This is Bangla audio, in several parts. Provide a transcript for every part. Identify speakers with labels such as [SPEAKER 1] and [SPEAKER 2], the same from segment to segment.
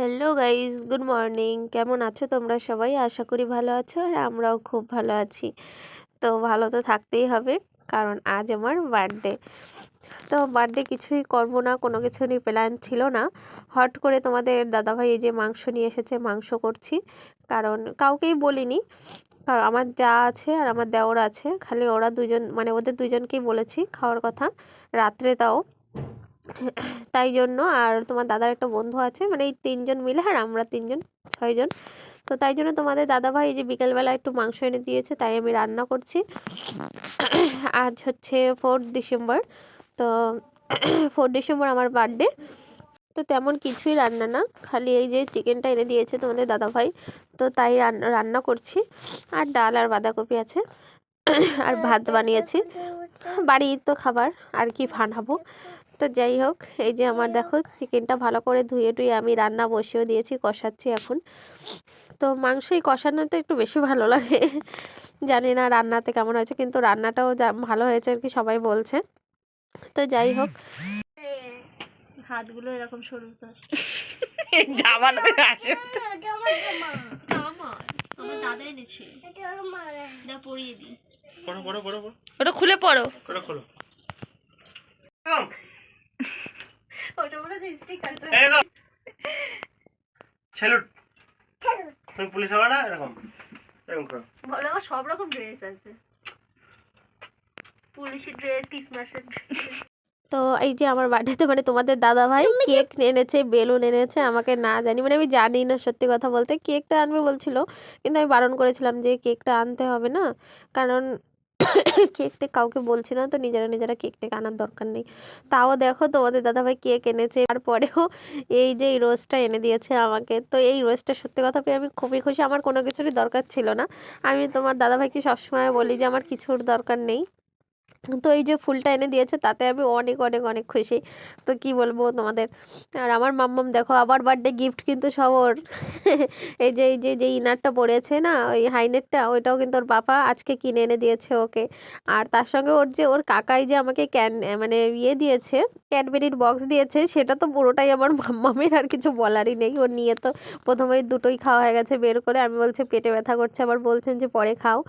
[SPEAKER 1] Hello guys, good morning. কেমন আছো তোমরা সবাই? আশা করি ভালো আছো আর আমরাও খুব ভালো আছি। তো ভালো তো থাকতেই হবে, কারণ আজ আমার বার্থডে। তো বার্থডে কিছুই করবো না, কোনো কিছু নিয়ে প্ল্যান ছিল না। হট করে তোমাদের দাদাভাই এই যে মাংস নিয়ে এসেছে, মাংস করছি। কারণ কাউকেই বলিনি, কারণ আমার যা আছে আর আমার দেওর আছে, খালি ওরা দুজন মানে ওদের দুজনকেই বলেছি খাওয়ার কথা, রাত্রে তাও। তাই জন্য আর তোমার দাদার একটা বন্ধু আছে, মানে এই তিনজন মিলে আর আমরা তিনজন, 6জন। তো তাই জন্য তোমাদের দাদাভাই এই যে বিকেলবেলা একটু মাংস এনে দিয়েছে, তাই আমি রান্না করছি। আজ হচ্ছে 4 ডিসেম্বর। তো 4 ডিসেম্বর আমার বার্থডে। তো তেমন কিছুই রান্না না, খালি এই যে চিকেনটা এনে দিয়েছে তোমাদের দাদাভাই, তো তাই রান্না করছি। আর ডাল আর বাঁধাকপি আছে, আর ভাত বানিয়েছি। বাড়ির তো খাবার, আর কি বানাবো। তো যাই হোক, এই যে আমার দেখো চিকেনটা ভালো করে ধুয়ে টুয়ে আমি রান্না বসিয়েও দিয়েছি, কষাচ্ছি এখন। তো মাংসই কষানোতে একটু বেশি ভালো লাগে। জানি না রান্নাতে কেমন হয়েছে, কিন্তু রান্নাটাও ভালো হয়েছে আর কি, সবাই বলছে। তো যাই হোক, হাতগুলো এরকম সরু কর। আমার দাদা এনেছে, পরিয়ে দিই। ওটা খুলে পড়ো, ওটা বলে যে স্টিকার
[SPEAKER 2] স্যালুট। তুমি পুলিশ হবে না, এরকম এরকম করো।
[SPEAKER 1] বলো, আমার সব রকম ড্রেস আছে, পুলিশের ড্রেস, ক্রিসমাসের ড্রেস। তো এই যে আমার বার্থডেতে মানে তোমাদের দাদা ভাই কেক এনেছে, বেলুন এনেছে, আমাকে না জানি মানে আমি জানি না সত্যি কথা বলতে। কেকটা আনবে বলছিল, কিন্তু আমি বারণ করেছিলাম যে কেকটা আনতে হবে না, কারণ কেকটা কাউকে বলছি না, তো নিজেরা নিজেরা কেকটা আনার দরকার নেই। তাও দেখো তোমাদের দাদাভাই কেক এনেছে, তারপরেও এই যে এই রোজটা এনে দিয়েছে আমাকে। তো এই রোজটা সত্যি কথা পেয়ে আমি খুবই খুশি। আমার কোনো কিছুরই দরকার ছিল না। আমি তোমার দাদাভাইকে সবসময় বলি যে আমার কিছুর দরকার নেই, তো এই যে ফুলটা এনে দিয়েছে তাতে আমি অনেক অনেক অনেক খুশি। তো কি বলবো তোমাদের। আর আমার মাম্মাম দেখো, আবার বার্থডে গিফট কিন্তু সব ওর। এই যে ইনারটা পরেছে না, ওই হাইনেটটা, ওইটাও কিন্তু ওর বাবা আজকে কিনে এনে দিয়েছে ওকে। আর তার সঙ্গে ওর কাকাই যে আমাকে মানে ইয়ে দিয়েছে, ক্যাডবেরির বক্স দিয়েছে, সেটা তো পুরোটাই আমার মাম্মামের, আর কিছু বলারই নেই। ওর নিয়ে তো প্রথমেই দুটোই খাওয়া হয়ে গেছে বের করে। আমি বলছি পেটে ব্যথা করছে, আবার বলছেন যে পরে খাও।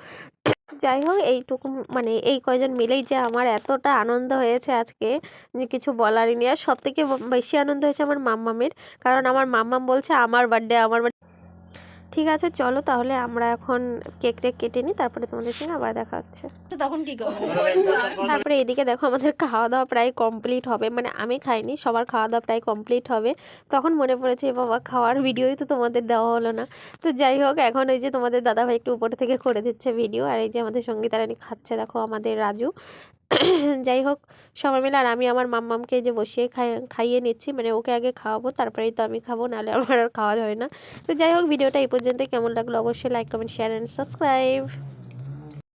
[SPEAKER 1] যাই হোক, এইটুকু মানে এই কয়জন মিলেই যে আমার এতটা আনন্দ হয়েছে আজকে, যে কিছু বলারই নেই। আর সব থেকে বেশি আনন্দ হয়েছে আমার মাম্মামের, কারণ আমার মাম্মাম বলছে আমার বার্থডে আমার বার্থডে। ঠিক আছে, চলো তাহলে আমরা এখন কেক টেক কেটে নিই, তারপরে তোমাদের সঙ্গে আবার দেখা হচ্ছে। তখন কি করবো? তারপরে এদিকে দেখো আমাদের খাওয়া দাওয়া প্রায় কমপ্লিট হবে, মানে আমি খাইনি, সবার খাওয়া দাওয়া প্রায় কমপ্লিট হবে। তখন মনে পড়েছে এ বাবা, খাওয়ার ভিডিওই তো তোমাদের দেওয়া হলো না। তো যাই হোক, এখন এই যে তোমাদের দাদাভাই একটু উপর থেকে করে দিচ্ছে ভিডিও, আর এই যে আমাদের সঙ্গীতা রানী খাচ্ছে দেখো, আমাদের রাজু। যাই হোক, সবাই মিলে। আর আমি আমার মাম্মামকে যে বসিয়ে খাইয়ে নিচ্ছি, মানে ওকে আগে খাওয়াবো, তারপরেই তো আমি খাবো, নাহলে আমার আর খাওয়া হয় না। তো যাই হোক, ভিডিওটা এই পর্যন্ত। কেমন লাগলো অবশ্যই like, comment, share and subscribe.